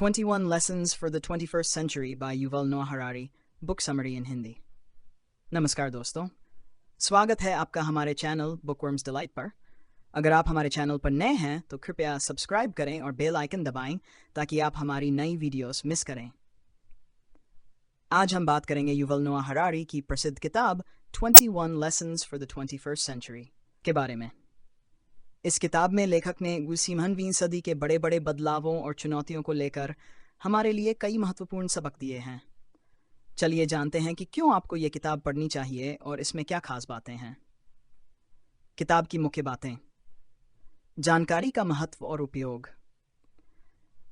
21 Lessons for the 21st Century by Yuval Noah Harari, Book Summary in Hindi। नमस्कार दोस्तों, स्वागत है आपका हमारे चैनल बुकवर्म्स डिलाइट पर। अगर आप हमारे चैनल पर नए हैं तो कृपया सब्सक्राइब करें और बेल आइकन दबाएं ताकि आप हमारी नई वीडियोस मिस करें। आज हम बात करेंगे युवल नोआ हरारी की प्रसिद्ध किताब 21 Lessons for the 21st Century के बारे में। इस किताब में लेखक ने 21वीं सदी के बड़े बड़े बदलावों और चुनौतियों को लेकर हमारे लिए कई महत्वपूर्ण सबक दिए हैं। चलिए जानते हैं कि क्यों आपको ये किताब पढ़नी चाहिए और इसमें क्या खास बातें हैं। किताब की मुख्य बातें। जानकारी का महत्व और उपयोग।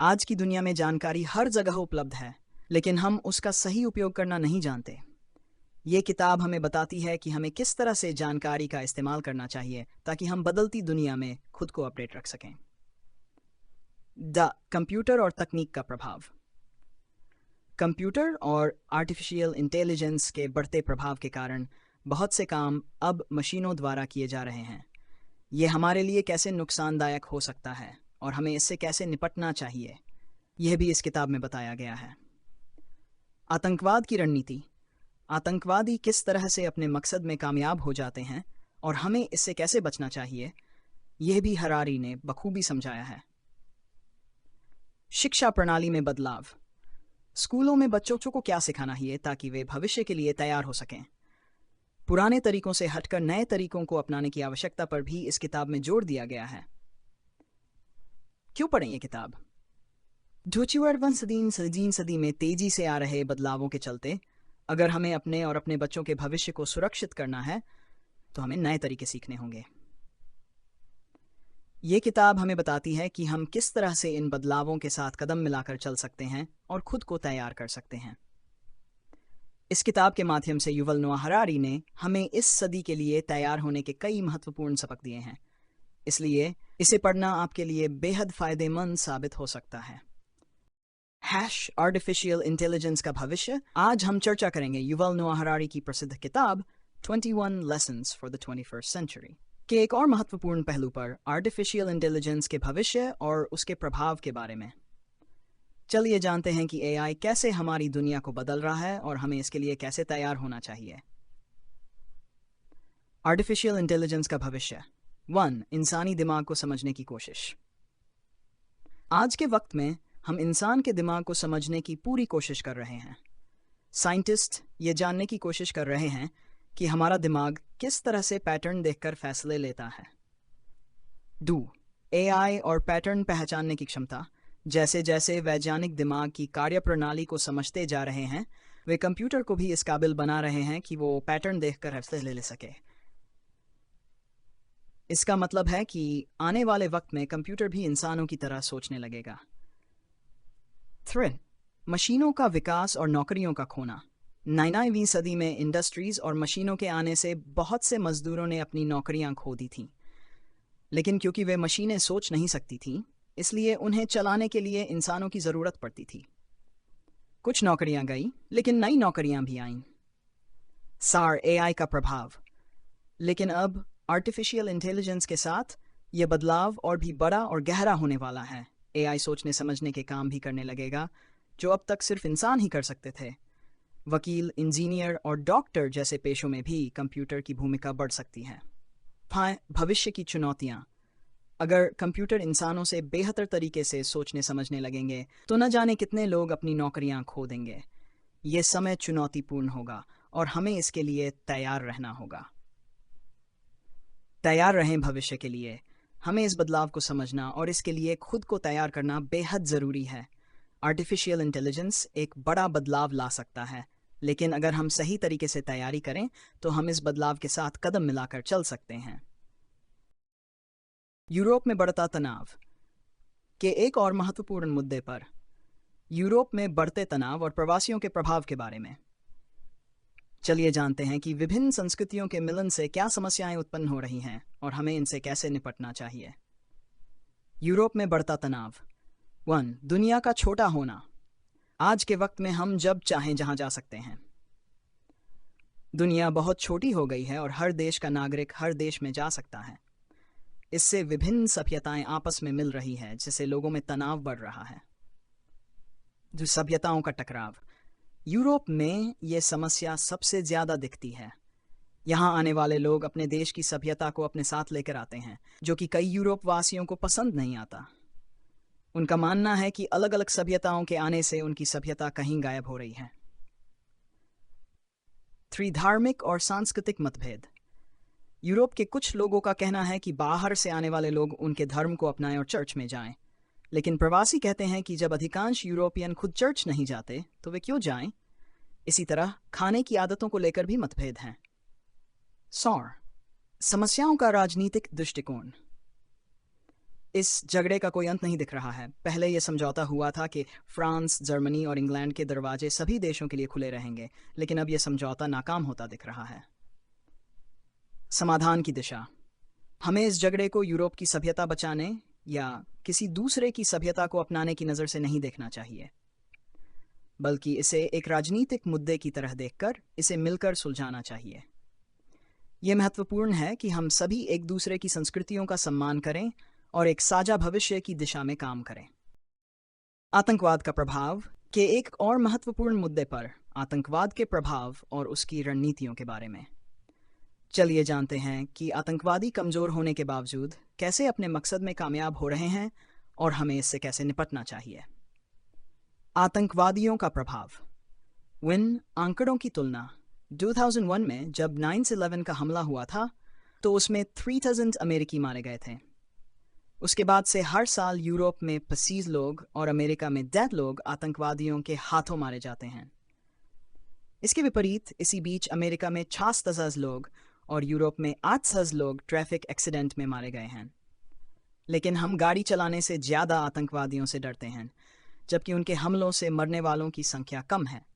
आज की दुनिया में जानकारी हर जगह उपलब्ध है, लेकिन हम उसका सही उपयोग करना नहीं जानते। ये किताब हमें बताती है कि हमें किस तरह से जानकारी का इस्तेमाल करना चाहिए ताकि हम बदलती दुनिया में खुद को अपडेट रख सकें। कंप्यूटर और तकनीक का प्रभाव। कंप्यूटर और आर्टिफिशियल इंटेलिजेंस के बढ़ते प्रभाव के कारण बहुत से काम अब मशीनों द्वारा किए जा रहे हैं। ये हमारे लिए कैसे नुकसानदायक हो सकता है और हमें इससे कैसे निपटना चाहिए, यह भी इस किताब में बताया गया है। आतंकवाद की रणनीति। आतंकवादी किस तरह से अपने मकसद में कामयाब हो जाते हैं और हमें इससे कैसे बचना चाहिए, यह भी हरारी ने बखूबी समझाया है। शिक्षा प्रणाली में बदलाव। स्कूलों में बच्चों को क्या सिखाना है ताकि वे भविष्य के लिए तैयार हो सकें। पुराने तरीकों से हटकर नए तरीकों को अपनाने की आवश्यकता पर भी इस किताब में जोर दिया गया है। क्यों पढ़ें ये किताब? 21वीं सदी में तेजी से आ रहे बदलावों के चलते अगर हमें अपने और अपने बच्चों के भविष्य को सुरक्षित करना है तो हमें नए तरीके सीखने होंगे। ये किताब हमें बताती है कि हम किस तरह से इन बदलावों के साथ कदम मिलाकर चल सकते हैं और खुद को तैयार कर सकते हैं। इस किताब के माध्यम से युवल नोआ हरारी ने हमें इस सदी के लिए तैयार होने के कई महत्वपूर्ण सबक दिए हैं, इसलिए इसे पढ़ना आपके लिए बेहद फायदेमंद साबित हो सकता है। आर्टिफिशियल इंटेलिजेंस का भविष्य। आज हम चर्चा करेंगे युवल नोआ हरारी की प्रसिद्ध किताब 21 Lessons for the 21st Century के एक और महत्वपूर्ण पहलू पर, आर्टिफिशियल इंटेलिजेंस के भविष्य और उसके प्रभाव के बारे में। चलिए जानते हैं कि एआई कैसे हमारी दुनिया को बदल रहा है और हमें इसके लिए कैसे तैयार होना चाहिए। आर्टिफिशियल इंटेलिजेंस का भविष्य। 1. इंसानी दिमाग को समझने की कोशिश। आज के वक्त में हम इंसान के दिमाग को समझने की पूरी कोशिश कर रहे हैं। साइंटिस्ट ये जानने की कोशिश कर रहे हैं कि हमारा दिमाग किस तरह से पैटर्न देखकर फैसले लेता है। 2. एआई और पैटर्न पहचानने की क्षमता। जैसे जैसे वैज्ञानिक दिमाग की कार्यप्रणाली को समझते जा रहे हैं, वे कंप्यूटर को भी इस काबिल बना रहे हैं कि वो पैटर्न देखकर फैसले ले सके। इसका मतलब है कि आने वाले वक्त में कंप्यूटर भी इंसानों की तरह सोचने लगेगा। 3. मशीनों का विकास और नौकरियों का खोना। 19वीं सदी में इंडस्ट्रीज और मशीनों के आने से बहुत से मजदूरों ने अपनी नौकरियां खो दी थीं, लेकिन क्योंकि वे मशीनें सोच नहीं सकती थीं, इसलिए उन्हें चलाने के लिए इंसानों की ज़रूरत पड़ती थी। कुछ नौकरियां गई, लेकिन नई नौकरियां भी आईं। एआई का प्रभाव। लेकिन अब आर्टिफिशियल इंटेलिजेंस के साथ ये बदलाव और भी बड़ा और गहरा होने वाला है। एआई सोचने समझने के काम भी करने लगेगा जो अब तक सिर्फ इंसान ही कर सकते थे। वकील, इंजीनियर और डॉक्टर जैसे पेशों में भी कंप्यूटर की भूमिका बढ़ सकती है। भविष्य की चुनौतियां। अगर कंप्यूटर इंसानों से बेहतर तरीके से सोचने समझने लगेंगे तो न जाने कितने लोग अपनी नौकरियां खो देंगे। ये समय चुनौतीपूर्ण होगा और हमें इसके लिए तैयार रहना होगा। तैयार रहें भविष्य के लिए। हमें इस बदलाव को समझना और इसके लिए खुद को तैयार करना बेहद ज़रूरी है। आर्टिफिशियल इंटेलिजेंस एक बड़ा बदलाव ला सकता है, लेकिन अगर हम सही तरीके से तैयारी करें तो हम इस बदलाव के साथ कदम मिलाकर चल सकते हैं। यूरोप में बढ़ता तनाव के एक और महत्वपूर्ण मुद्दे पर, यूरोप में बढ़ते तनाव और प्रवासियों के प्रभाव के बारे में। चलिए जानते हैं कि विभिन्न संस्कृतियों के मिलन से क्या समस्याएं उत्पन्न हो रही हैं और हमें इनसे कैसे निपटना चाहिए। यूरोप में बढ़ता तनाव। 1. दुनिया का छोटा होना। आज के वक्त में हम जब चाहें जहां जा सकते हैं। दुनिया बहुत छोटी हो गई है और हर देश का नागरिक हर देश में जा सकता है। इससे विभिन्न सभ्यताएं आपस में मिल रही हैं, जिससे लोगों में तनाव बढ़ रहा है। जो सभ्यताओं का टकराव। यूरोप में ये समस्या सबसे ज्यादा दिखती है। यहाँ आने वाले लोग अपने देश की सभ्यता को अपने साथ लेकर आते हैं, जो कि कई यूरोप वासियों को पसंद नहीं आता। उनका मानना है कि अलग अलग सभ्यताओं के आने से उनकी सभ्यता कहीं गायब हो रही है। 3 धार्मिक और सांस्कृतिक मतभेद। यूरोप के कुछ लोगों का कहना है कि बाहर से आने वाले लोग उनके धर्म को अपनाएं और चर्च में जाएं, लेकिन प्रवासी कहते हैं कि जब अधिकांश यूरोपियन खुद चर्च नहीं जाते तो वे क्यों जाएं। इसी तरह खाने की आदतों को लेकर भी मतभेद हैं। सौर समस्याओं का राजनीतिक दृष्टिकोण। इस झगड़े का कोई अंत नहीं दिख रहा है। पहले यह समझौता हुआ था कि फ्रांस, जर्मनी और इंग्लैंड के दरवाजे सभी देशों के लिए खुले रहेंगे, लेकिन अब यह समझौता नाकाम होता दिख रहा है। समाधान की दिशा। हमें इस झगड़े को यूरोप की सभ्यता बचाने या किसी दूसरे की सभ्यता को अपनाने की नज़र से नहीं देखना चाहिए, बल्कि इसे एक राजनीतिक मुद्दे की तरह देखकर इसे मिलकर सुलझाना चाहिए। यह महत्वपूर्ण है कि हम सभी एक दूसरे की संस्कृतियों का सम्मान करें और एक साझा भविष्य की दिशा में काम करें। आतंकवाद का प्रभाव के एक और महत्वपूर्ण मुद्दे पर, आतंकवाद के प्रभाव और उसकी रणनीतियों के बारे में। चलिए जानते हैं कि आतंकवादी कमजोर होने के बावजूद कैसे अपने मकसद में कामयाब हो रहे हैं और हमें इससे कैसे निपटना चाहिए। आतंकवादियों का प्रभाव। विन आंकड़ों की तुलना। 2001 में जब 9/11 का हमला हुआ था तो उसमें 3000 अमेरिकी मारे गए थे। उसके बाद से हर साल यूरोप में 25 लोग और अमेरिका में 10 लोग आतंकवादियों के हाथों मारे जाते हैं। इसके विपरीत इसी बीच अमेरिका में 6000 लोग और यूरोप में 8000 लोग ट्रैफिक एक्सीडेंट में मारे गए हैं। लेकिन हम गाड़ी चलाने से ज़्यादा आतंकवादियों से डरते हैं, जबकि उनके हमलों से मरने वालों की संख्या कम है।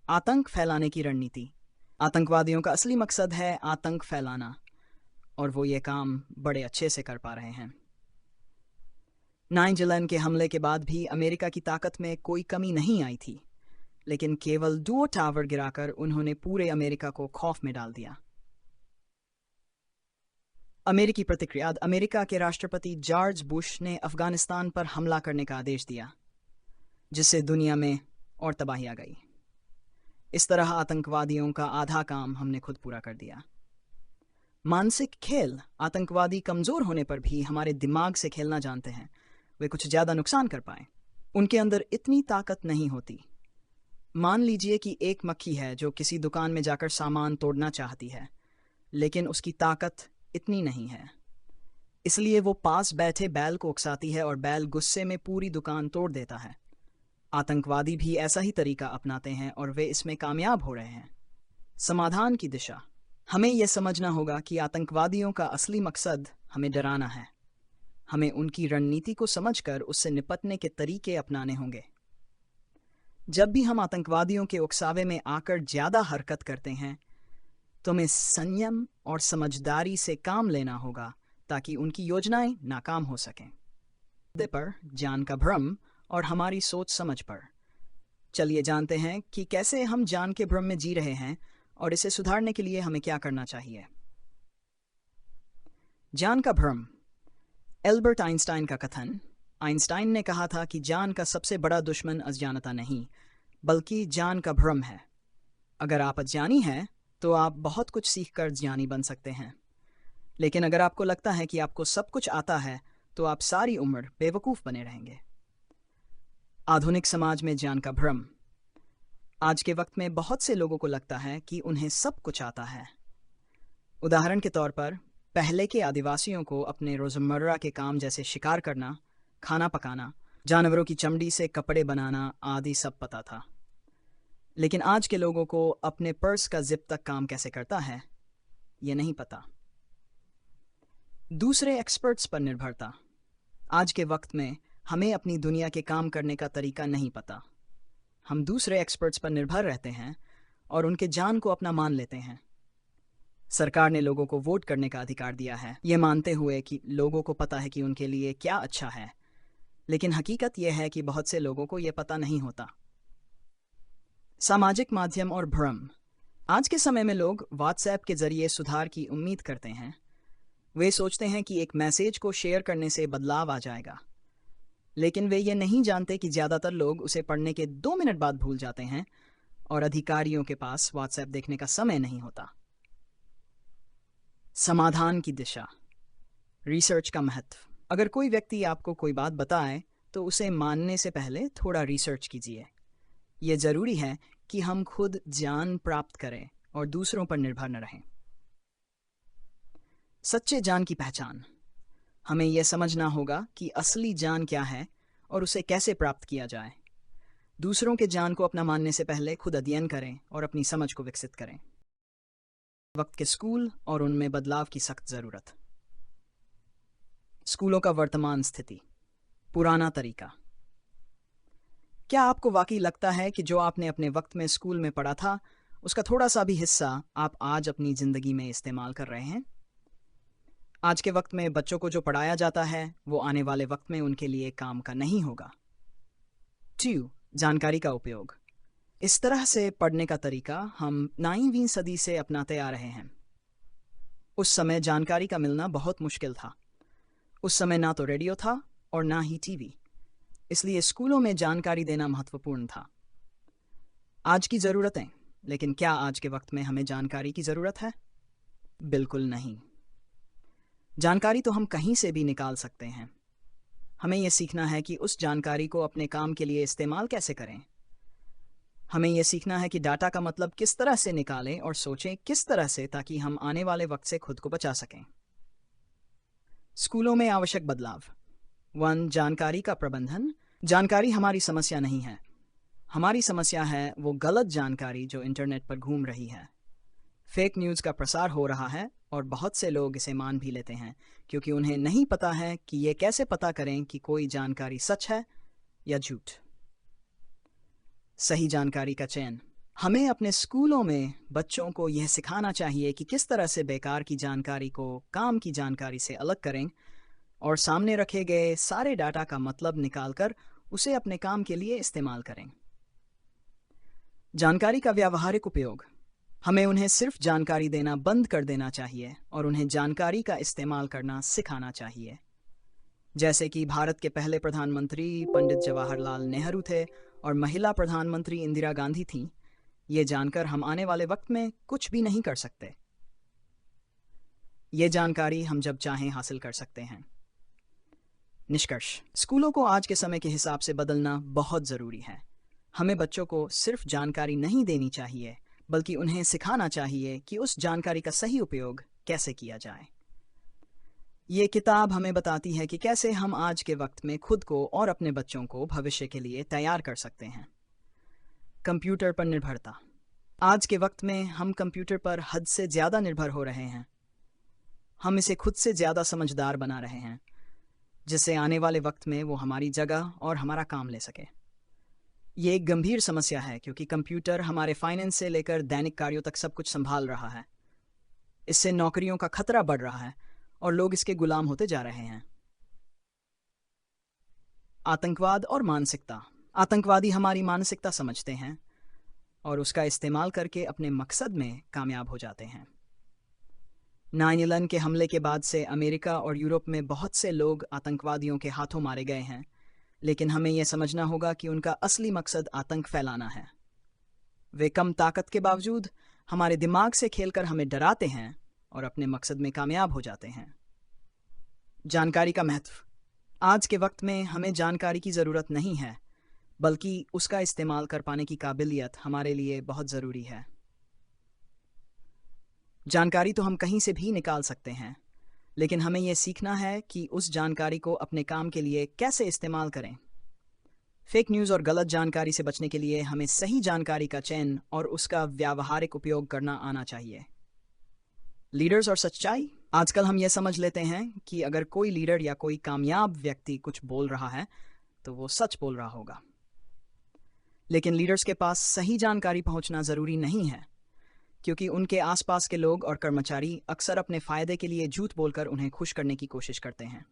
आतंक फैलाने की रणनीति। आतंकवादियों का असली मकसद है आतंक फैलाना, और वो ये काम बड़े अच्छे से कर पा रहे हैं। 9/11 के हमले के बाद भी अमेरिका की ताकत में कोई कमी नहीं आई थी, लेकिन केवल 2 टावर गिराकर उन्होंने पूरे अमेरिका को खौफ में डाल दिया। अमेरिकी प्रतिक्रिया। अमेरिका के राष्ट्रपति जॉर्ज बुश ने अफगानिस्तान पर हमला करने का आदेश दिया, जिससे दुनिया में और तबाही आ गई। इस तरह आतंकवादियों का आधा काम हमने खुद पूरा कर दिया। मानसिक खेल। आतंकवादी कमजोर होने पर भी हमारे दिमाग से खेलना जानते हैं। वे कुछ ज्यादा नुकसान कर पाए। उनके अंदर इतनी ताकत नहीं होती। मान लीजिए कि एक मक्खी है जो किसी दुकान में जाकर सामान तोड़ना चाहती है, लेकिन उसकी ताकत इतनी नहीं है, इसलिए वो पास बैठे बैल को उकसाती है और बैल गुस्से में पूरी दुकान तोड़ देता है। आतंकवादी भी ऐसा ही तरीका अपनाते हैं और वे इसमें कामयाब हो रहे हैं। समाधान की दिशा। हमें यह समझना होगा कि आतंकवादियों का असली मकसद हमें डराना है। हमें उनकी रणनीति को समझकर उससे निपटने के तरीके अपनाने होंगे। जब भी हम आतंकवादियों के उकसावे में आकर ज्यादा हरकत करते हैं तो हमें संयम और समझदारी से काम लेना होगा ताकि उनकी योजनाएं नाकाम हो सकें। मुद्दे पर जान का भ्रम और हमारी सोच समझ पर। चलिए जानते हैं कि कैसे हम जान के भ्रम में जी रहे हैं और इसे सुधारने के लिए हमें क्या करना चाहिए। जान का भ्रम। एल्बर्ट आइंस्टाइन का कथन। आइंस्टाइन ने कहा था कि जान का सबसे बड़ा दुश्मन अज्ञानता नहीं, बल्कि जान का भ्रम है। अगर आप अज्ञानी हैं तो आप बहुत कुछ सीखकर ज्ञानी बन सकते हैं, लेकिन अगर आपको लगता है कि आपको सब कुछ आता है तो आप सारी उम्र बेवकूफ़ बने रहेंगे। आधुनिक समाज में जान का भ्रम। आज के वक्त में बहुत से लोगों को लगता है कि उन्हें सब कुछ आता है। उदाहरण के तौर पर, पहले के आदिवासियों को अपने रोज़मर्रा के काम जैसे शिकार करना, खाना पकाना, जानवरों की चमड़ी से कपड़े बनाना आदि सब पता था। लेकिन आज के लोगों को अपने पर्स का जिप तक काम कैसे करता है, ये नहीं पता। दूसरे एक्सपर्ट्स पर निर्भरता। आज के वक्त में हमें अपनी दुनिया के काम करने का तरीका नहीं पता। हम दूसरे एक्सपर्ट्स पर निर्भर रहते हैं और उनके जान को अपना मान लेते हैं। सरकार ने लोगों को वोट करने का अधिकार दिया है, ये मानते हुए कि लोगों को पता है कि उनके लिए क्या अच्छा है, लेकिन हकीकत यह है कि बहुत से लोगों को यह पता नहीं होता। सामाजिक माध्यम और भ्रम। आज के समय में लोग व्हाट्सएप के जरिए सुधार की उम्मीद करते हैं। वे सोचते हैं कि एक मैसेज को शेयर करने से बदलाव आ जाएगा, लेकिन वे ये नहीं जानते कि ज़्यादातर लोग उसे पढ़ने के 2 मिनट बाद भूल जाते हैं और अधिकारियों के पास व्हाट्सएप देखने का समय नहीं होता। समाधान की दिशा। रिसर्च का महत्व। अगर कोई व्यक्ति आपको कोई बात बताए तो उसे मानने से पहले थोड़ा रिसर्च कीजिए। यह जरूरी है कि हम खुद ज्ञान प्राप्त करें और दूसरों पर निर्भर न रहें। सच्चे ज्ञान की पहचान। हमें यह समझना होगा कि असली ज्ञान क्या है और उसे कैसे प्राप्त किया जाए। दूसरों के ज्ञान को अपना मानने से पहले खुद अध्ययन करें और अपनी समझ को विकसित करें। वक्त के स्कूल और उनमें बदलाव की सख्त जरूरत। स्कूलों का वर्तमान स्थिति। पुराना तरीका। क्या आपको वाकई लगता है कि जो आपने अपने वक्त में स्कूल में पढ़ा था उसका थोड़ा सा भी हिस्सा आप आज अपनी जिंदगी में इस्तेमाल कर रहे हैं? आज के वक्त में बच्चों को जो पढ़ाया जाता है वो आने वाले वक्त में उनके लिए काम का नहीं होगा। 2. जानकारी का उपयोग। इस तरह से पढ़ने का तरीका हम 9वीं सदी से अपनाते आ रहे हैं। उस समय जानकारी का मिलना बहुत मुश्किल था। उस समय ना तो रेडियो था और ना ही टीवी, इसलिए स्कूलों में जानकारी देना महत्वपूर्ण था। आज की ज़रूरतें। लेकिन क्या आज के वक्त में हमें जानकारी की ज़रूरत है? बिल्कुल नहीं। जानकारी तो हम कहीं से भी निकाल सकते हैं। हमें यह सीखना है कि उस जानकारी को अपने काम के लिए इस्तेमाल कैसे करें। हमें यह सीखना है कि डाटा का मतलब किस तरह से निकालें और सोचें किस तरह से, ताकि हम आने वाले वक्त से खुद को बचा सकें। स्कूलों में आवश्यक बदलाव। 1. जानकारी का प्रबंधन। जानकारी हमारी समस्या नहीं है। हमारी समस्या है वो गलत जानकारी जो इंटरनेट पर घूम रही है। फेक न्यूज़ का प्रसार हो रहा है और बहुत से लोग इसे मान भी लेते हैं क्योंकि उन्हें नहीं पता है कि ये कैसे पता करें कि कोई जानकारी सच है या झूठ। सही जानकारी का चयन। हमें अपने स्कूलों में बच्चों को यह सिखाना चाहिए कि किस तरह से बेकार की जानकारी को काम की जानकारी से अलग करें और सामने रखे गए सारे डाटा का मतलब निकालकर उसे अपने काम के लिए इस्तेमाल करें। जानकारी का व्यावहारिक उपयोग। हमें उन्हें सिर्फ जानकारी देना बंद कर देना चाहिए और उन्हें जानकारी का इस्तेमाल करना सिखाना चाहिए। जैसे कि भारत के पहले प्रधानमंत्री पंडित जवाहरलाल नेहरू थे और महिला प्रधानमंत्री इंदिरा गांधी थीं, ये जानकर हम आने वाले वक्त में कुछ भी नहीं कर सकते। ये जानकारी हम जब चाहें हासिल कर सकते हैं। निष्कर्ष। स्कूलों को आज के समय के हिसाब से बदलना बहुत ज़रूरी है। हमें बच्चों को सिर्फ जानकारी नहीं देनी चाहिए बल्कि उन्हें सिखाना चाहिए कि उस जानकारी का सही उपयोग कैसे किया जाए। ये किताब हमें बताती है कि कैसे हम आज के वक्त में खुद को और अपने बच्चों को भविष्य के लिए तैयार कर सकते हैं। कंप्यूटर पर निर्भरता। आज के वक्त में हम कंप्यूटर पर हद से ज़्यादा निर्भर हो रहे हैं। हम इसे खुद से ज़्यादा समझदार बना रहे हैं जिससे आने वाले वक्त में वो हमारी जगह और हमारा काम ले सके। ये एक गंभीर समस्या है क्योंकि कंप्यूटर हमारे फाइनेंस से लेकर दैनिक कार्यों तक सब कुछ संभाल रहा है। इससे नौकरियों का खतरा बढ़ रहा है और लोग इसके गुलाम होते जा रहे हैं। आतंकवाद और मानसिकता। आतंकवादी हमारी मानसिकता समझते हैं और उसका इस्तेमाल करके अपने मकसद में कामयाब हो जाते हैं। 9/11 के हमले के बाद से अमेरिका और यूरोप में बहुत से लोग आतंकवादियों के हाथों मारे गए हैं, लेकिन हमें यह समझना होगा कि उनका असली मकसद आतंक फैलाना है। वे कम ताकत के बावजूद हमारे दिमाग से खेलकर हमें डराते हैं और अपने मकसद में कामयाब हो जाते हैं। जानकारी का महत्व। आज के वक्त में हमें जानकारी की ज़रूरत नहीं है, बल्कि उसका इस्तेमाल कर पाने की काबिलियत हमारे लिए बहुत ज़रूरी है। जानकारी तो हम कहीं से भी निकाल सकते हैं, लेकिन हमें यह सीखना है कि उस जानकारी को अपने काम के लिए कैसे इस्तेमाल करें। फेक न्यूज़ और गलत जानकारी से बचने के लिए हमें सही जानकारी का चयन और उसका व्यावहारिक उपयोग करना आना चाहिए। लीडर्स और सच्चाई। आजकल हम यह समझ लेते हैं कि अगर कोई लीडर या कोई कामयाब व्यक्ति कुछ बोल रहा है तो वो सच बोल रहा होगा, लेकिन लीडर्स के पास सही जानकारी पहुंचना ज़रूरी नहीं है क्योंकि उनके आसपास के लोग और कर्मचारी अक्सर अपने फ़ायदे के लिए झूठ बोलकर उन्हें खुश करने की कोशिश करते हैं।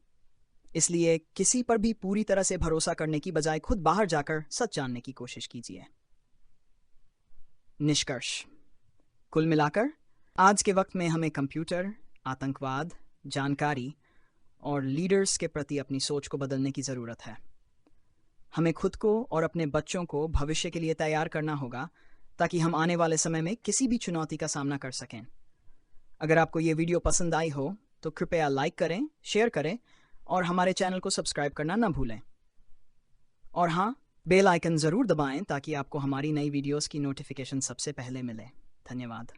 इसलिए किसी पर भी पूरी तरह से भरोसा करने की बजाय खुद बाहर जाकर सच जानने की कोशिश कीजिए। निष्कर्ष। कुल मिलाकर आज के वक्त में हमें कंप्यूटर, आतंकवाद, जानकारी और लीडर्स के प्रति अपनी सोच को बदलने की ज़रूरत है। हमें खुद को और अपने बच्चों को भविष्य के लिए तैयार करना होगा ताकि हम आने वाले समय में किसी भी चुनौती का सामना कर सकें। अगर आपको ये वीडियो पसंद आई हो तो कृपया लाइक करें, शेयर करें और हमारे चैनल को सब्सक्राइब करना न भूलें। और हाँ, बेल आइकन ज़रूर दबाएं ताकि आपको हमारी नई वीडियोस की नोटिफिकेशन सबसे पहले मिले। धन्यवाद।